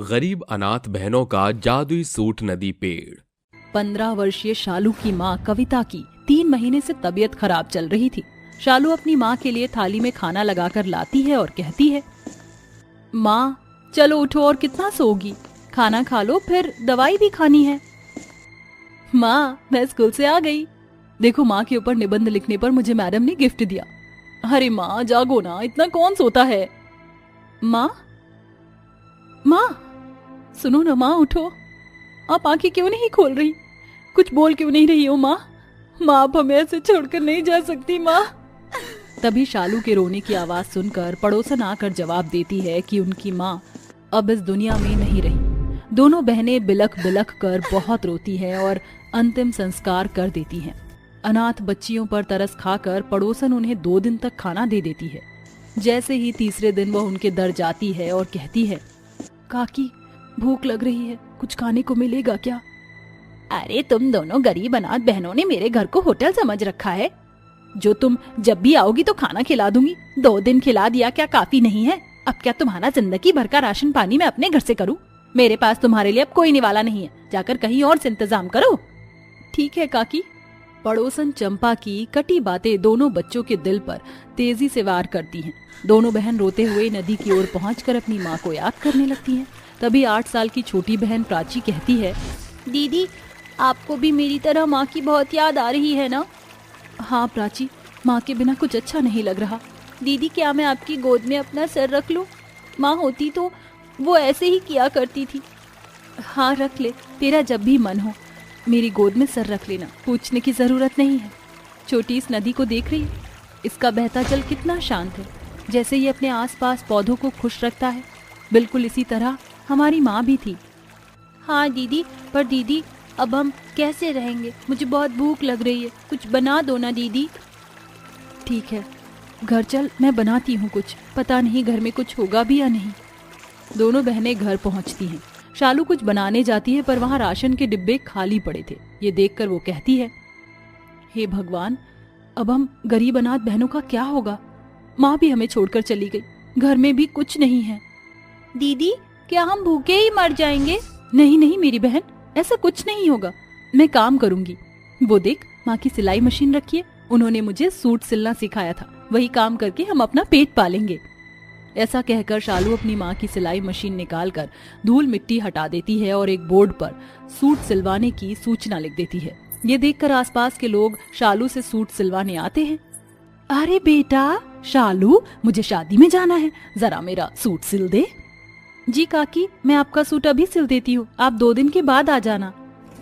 गरीब अनाथ बहनों का जादुई सूट नदी पेड़। 15 वर्षीय शालू की माँ कविता की 3 महीने से तबीयत खराब चल रही थी। शालू अपनी माँ के लिए थाली में खाना लगाकर लाती है और कहती है, माँ चलो उठो, और कितना सोगी, खाना खा लो, फिर दवाई भी खानी है। माँ मैं स्कूल से आ गई, देखो माँ के ऊपर निबंध लिखने पर मुझे मैडम ने गिफ्ट दिया। अरे माँ जागो ना, इतना कौन सोता है। माँ माँ सुनो ना, माँ उठो, आप आंखें क्यों नहीं खोल रही, कुछ बोल क्यों नहीं रही हो माँ। माँ आप हमें ऐसे छोड़कर नहीं जा सकती माँ। तभी शालू के रोने की आवाज सुनकर पड़ोसन आकर जवाब देती है कि उनकी माँ अब इस दुनिया में नहीं रही। दोनों बहनें बिलख बिलख कर बहुत रोती हैं और अंतिम संस्कार कर देती हैं। अनाथ बच्चियों पर तरस खाकर पड़ोसन उन्हें 2 दिन तक खाना दे देती है। जैसे ही तीसरे दिन वह उनके दर जाती है और कहती है, काकी भूख लग रही है, कुछ खाने को मिलेगा क्या। अरे तुम दोनों गरीब अनाथ बहनों ने मेरे घर को होटल समझ रखा है, जो तुम जब भी आओगी तो खाना खिला दूंगी। 2 दिन खिला दिया क्या काफी नहीं है। अब क्या तुम्हारा जिंदगी भर का राशन पानी मैं अपने घर से करूं। मेरे पास तुम्हारे लिए अब कोई निवाला नहीं है, जाकर कहीं और से इंतजाम करो। ठीक है काकी। पड़ोसन चंपा की कटी बातें दोनों बच्चों के दिल पर तेजी से वार करती हैं। दोनों बहन रोते हुए नदी की ओर पहुंचकर अपनी माँ को याद करने लगती हैं। तभी 8 साल की छोटी बहन प्राची कहती है, दीदी आपको भी मेरी तरह माँ की बहुत याद आ रही है ना। हाँ प्राची, माँ के बिना कुछ अच्छा नहीं लग रहा। दीदी क्या मैं आपकी गोद में अपना सर रख लूं? माँ होती तो वो ऐसे ही किया करती थी। हाँ रख ले, तेरा जब भी मन हो मेरी गोद में सर रख लेना, पूछने की जरूरत नहीं है। छोटी इस नदी को देख रही है, इसका बहता जल कितना शांत है, जैसे ये अपने आसपास पौधों को खुश रखता है, बिल्कुल इसी तरह हमारी माँ भी थी। हाँ दीदी, पर दीदी अब हम कैसे रहेंगे, मुझे बहुत भूख लग रही है, कुछ बना दो ना दीदी। ठीक है घर चल, मैं बनाती हूँ कुछ, पता नहीं घर में कुछ होगा भी या नहीं। दोनों बहनें घर पहुँचती हैं। शालू कुछ बनाने जाती है पर वहाँ राशन के डिब्बे खाली पड़े थे। ये देखकर वो कहती है, हे भगवान, अब हम गरीब अनाथ बहनों का क्या होगा। माँ भी हमें छोड़कर चली गई, घर में भी कुछ नहीं है। दीदी क्या हम भूखे ही मर जाएंगे। नहीं नहीं मेरी बहन, ऐसा कुछ नहीं होगा, मैं काम करूंगी। वो देख माँ की सिलाई मशीन रखी है, उन्होंने मुझे सूट सिलना सिखाया था, वही काम करके हम अपना पेट पालेंगे। ऐसा कहकर शालू अपनी माँ की सिलाई मशीन निकालकर धूल मिट्टी हटा देती है और एक बोर्ड पर सूट सिलवाने की सूचना लिख देती है। ये देखकर आसपास के लोग शालू से सूट सिलवाने आते हैं। अरे बेटा शालू, मुझे शादी में जाना है, जरा मेरा सूट सिल दे। जी काकी, मैं आपका सूट अभी सिल देती हूँ, आप 2 दिन के बाद आ जाना।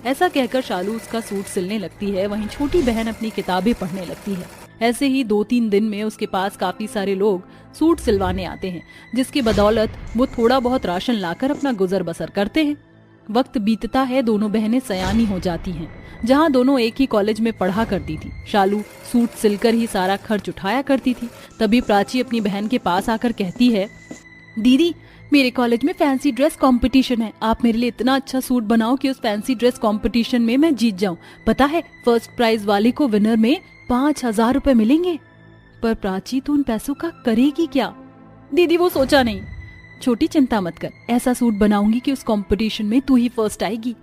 ऐसा कहकर शालू उसका सूट सिलने लगती है। वहीं छोटी बहन अपनी किताबें पढ़ने लगती है। ऐसे ही 2-3 दिन में उसके पास काफी सारे लोग सूट सिलवाने आते हैं, जिसकी बदौलत वो थोड़ा बहुत राशन लाकर अपना गुजर बसर करते हैं। वक्त बीतता है, दोनों बहनें सयानी हो जाती हैं। जहाँ दोनों एक ही कॉलेज में पढ़ा करती थी, शालू सूट सिलकर ही सारा खर्च उठाया करती थी। तभी प्राची अपनी बहन के पास आकर कहती है, दीदी मेरे कॉलेज में फैंसी ड्रेस कंपटीशन है, आप मेरे लिए इतना अच्छा सूट बनाओ कि उस फैंसी ड्रेस कंपटीशन में मैं जीत जाऊं। पता है फर्स्ट प्राइज वाले को विनर में 5,000 रुपए मिलेंगे। पर प्राची तू उन पैसों का करेगी क्या। दीदी वो सोचा नहीं, छोटी चिंता मत कर, ऐसा सूट बनाऊंगी कि उस कंपटीशन में तू ही फर्स्ट आएगी।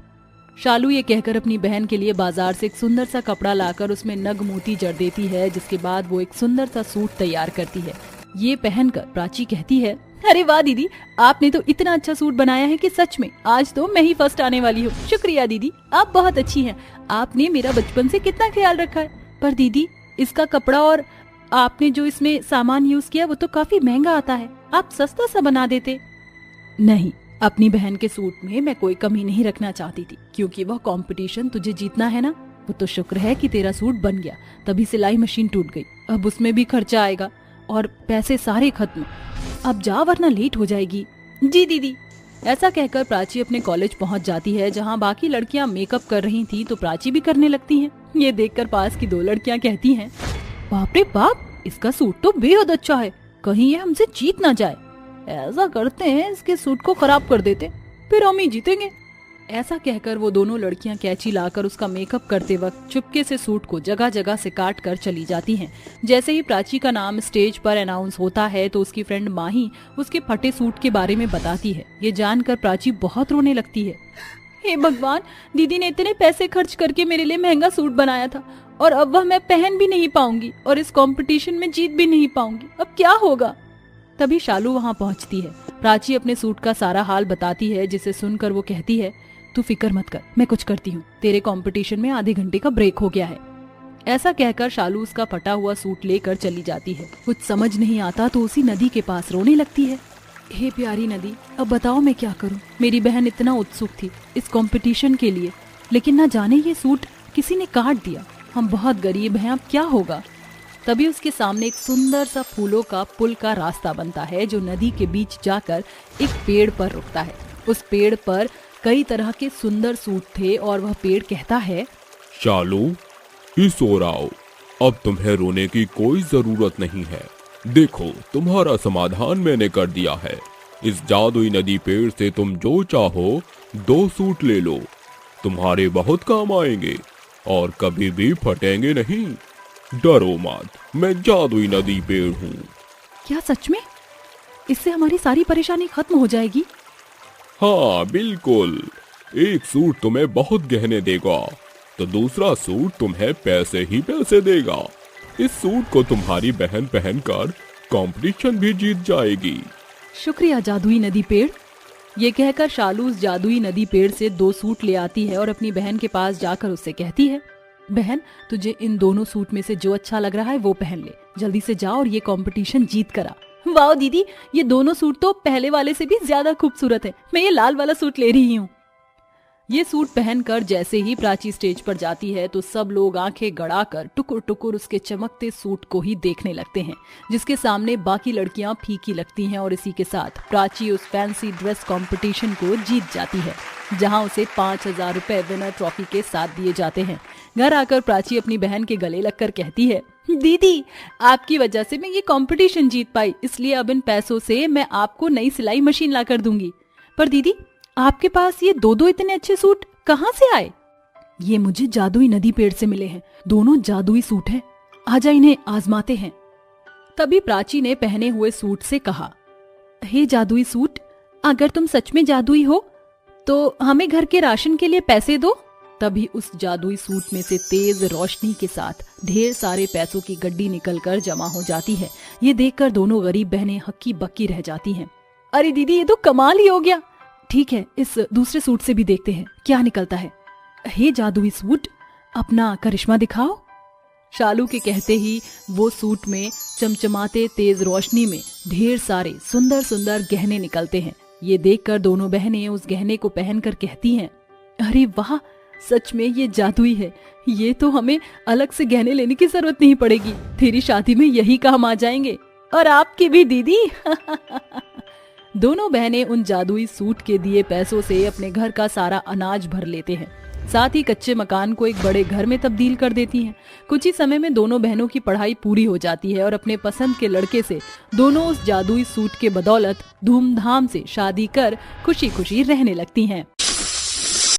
शालू ये कहकर अपनी बहन के लिए बाजार से एक सुंदर सा कपड़ा लाकर उसमें नग मोती जड़ देती है, जिसके बाद वो एक सुंदर सा सूट तैयार करती है। ये पहनकर प्राची कहती है, अरे वाह दीदी, आपने तो इतना अच्छा सूट बनाया है कि सच में आज तो मैं ही फर्स्ट आने वाली हूँ। शुक्रिया दीदी, आप बहुत अच्छी हैं, आपने मेरा बचपन से कितना ख्याल रखा है। पर दीदी इसका कपड़ा और आपने जो इसमें सामान यूज किया वो तो काफी महंगा आता है, आप सस्ता सा बना देते। नहीं, अपनी बहन के सूट में मैं कोई कमी नहीं रखना चाहती थी, क्योंकि वह कंपटीशन तुझे जीतना है ना। वो तो शुक्र है कि तेरा सूट बन गया, तभी सिलाई मशीन टूट गई, अब उसमें भी खर्चा आएगा और पैसे सारे खत्म। अब जा वरना लेट हो जाएगी। जी दीदी। ऐसा कहकर प्राची अपने कॉलेज पहुंच जाती है, जहां बाकी लड़कियां मेकअप कर रही थी तो प्राची भी करने लगती हैं। ये देखकर पास की 2 लड़कियां कहती हैं, बाप रे बाप, इसका सूट तो बेहद अच्छा है, कहीं ये हमसे जीत ना जाए। ऐसा करते हैं इसके सूट को खराब कर देते, फिर हम ही जीतेंगे। ऐसा कहकर वो दोनों लड़कियां कैंची लाकर उसका मेकअप करते वक्त चुपके से सूट को जगह जगह से काट कर चली जाती हैं। जैसे ही प्राची का नाम स्टेज पर अनाउंस होता है तो उसकी फ्रेंड माही उसके फटे सूट के बारे में बताती है। ये जानकर प्राची बहुत रोने लगती है। हे भगवान, दीदी ने इतने पैसे खर्च करके मेरे लिए महंगा सूट बनाया था और अब वह मैं पहन भी नहीं पाऊंगी और इस कंपटीशन में जीत भी नहीं पाऊंगी। अब क्या होगा? तभी शालू वहां पहुंचती है। प्राची अपने सूट का सारा हाल बताती है, जिसे सुनकर वो कहती है, तू फिक्र मत कर, मैं कुछ करती हूँ। तेरे कंपटीशन में आधे घंटे का ब्रेक हो गया है। ऐसा कहकर शालू उसका फटा हुआ सूट लेकर चली जाती है। कुछ समझ नहीं आता तो उसी नदी के पास रोने लगती है। हे प्यारी नदी, अब बताओ मैं क्या करूं? मेरी बहन इतना उत्सुक थी इस कंपटीशन के लिए, लेकिन ना जाने ये सूट किसी ने काट दिया। हम बहुत गरीब हैं, अब क्या होगा? तभी उसके सामने एक सुंदर सा फूलों का पुल का रास्ता बनता है, जो नदी के बीच जाकर एक पेड़ पर रुकता है। उस पेड़ पर कई तरह के सुंदर सूट थे और वह पेड़ कहता है, शालू, इस ओर आओ, अब तुम्हें रोने की कोई जरूरत नहीं है। देखो, तुम्हारा समाधान मैंने कर दिया है। इस जादुई नदी पेड़ से तुम जो चाहो 2 सूट ले लो, तुम्हारे बहुत काम आएंगे और कभी भी फटेंगे नहीं। डरो मत, मैं जादुई नदी पेड़ हूँ। क्या सच में? इससे हमारी सारी परेशानी खत्म हो जाएगी? हाँ बिल्कुल। एक सूट तुम्हें बहुत गहने देगा तो दूसरा सूट तुम्हें पैसे ही पैसे देगा। इस सूट को तुम्हारी बहन पहनकर कंपटीशन भी जीत जाएगी। शुक्रिया जादुई नदी पेड़। ये कहकर शालू उस जादुई नदी पेड़ से 2 सूट ले आती है और अपनी बहन के पास जाकर उससे कहती है, बहन, तुझे इन दोनों सूट में से जो अच्छा लग रहा है वो पहन ले। जल्दी से जा और ये कंपटीशन जीत कर आ। वाह दीदी, ये दोनों सूट तो पहले वाले से भी ज्यादा खूबसूरत है। मैं ये लाल वाला सूट ले रही हूँ। ये सूट पहनकर जैसे ही प्राची स्टेज पर जाती है तो सब लोग आंखें गड़ाकर टुकुर टुकुर उसके चमकते सूट को ही देखने लगते हैं, जिसके सामने बाकी लड़कियां फीकी लगती हैं। और इसी के साथ प्राची उस फैंसी ड्रेस कंपटीशन को जीत जाती है, जहां उसे 5,000 रुपए विनर ट्रॉफी के साथ दिए जाते हैं। घर आकर प्राची अपनी बहन के गले लगकर कहती है, दीदी, आपकी वजह से मैं ये कंपटीशन जीत पाई, इसलिए अब इन पैसों से मैं आपको नई सिलाई मशीन ला कर दूंगी। पर दीदी, आपके पास ये 2 इतने अच्छे सूट कहाँ से आए? ये मुझे जादुई नदी पेड़ से मिले हैं। दोनों जादुई सूट हैं। आजा इन्हें आजमाते हैं। तभी प्राची ने पहने हुए सूट से कहा, हे जादुई सूट, अगर तुम सच में जादुई हो तो हमें घर के राशन के लिए पैसे दो। तभी उस जादुई सूट में से तेज रोशनी के साथ ढेर सारे पैसों की गड्डी निकलकर जमा हो जाती है। ये देखकर दोनों गरीब बहनें हक्की बक्की रह जाती हैं। अरे दीदी, ये तो कमाल ही हो गया। ठीक है, इस दूसरे सूट से भी देखते हैं क्या निकलता है। हे जादुई सूट, अपना करिश्मा दिखाओ। शालू के कहते ही वो सूट में चमचमाते तेज रोशनी में ढेर सारे सुंदर सुंदर गहने निकलते हैं। ये देखकर दोनों बहनें उस गहने को पहनकर कहती हैं, अरे वाह, सच में ये जादुई है। ये तो हमें अलग से गहने लेने की जरूरत नहीं पड़ेगी। तेरी शादी में यही काम आ जाएंगे, और आपकी भी दीदी। दोनों बहनें उन जादुई सूट के दिए पैसों से अपने घर का सारा अनाज भर लेते हैं, साथ ही कच्चे मकान को एक बड़े घर में तब्दील कर देती हैं। कुछ ही समय में दोनों बहनों की पढ़ाई पूरी हो जाती है और अपने पसंद के लड़के से दोनों उस जादुई सूट के बदौलत धूमधाम से शादी कर खुशी खुशी रहने लगती हैं।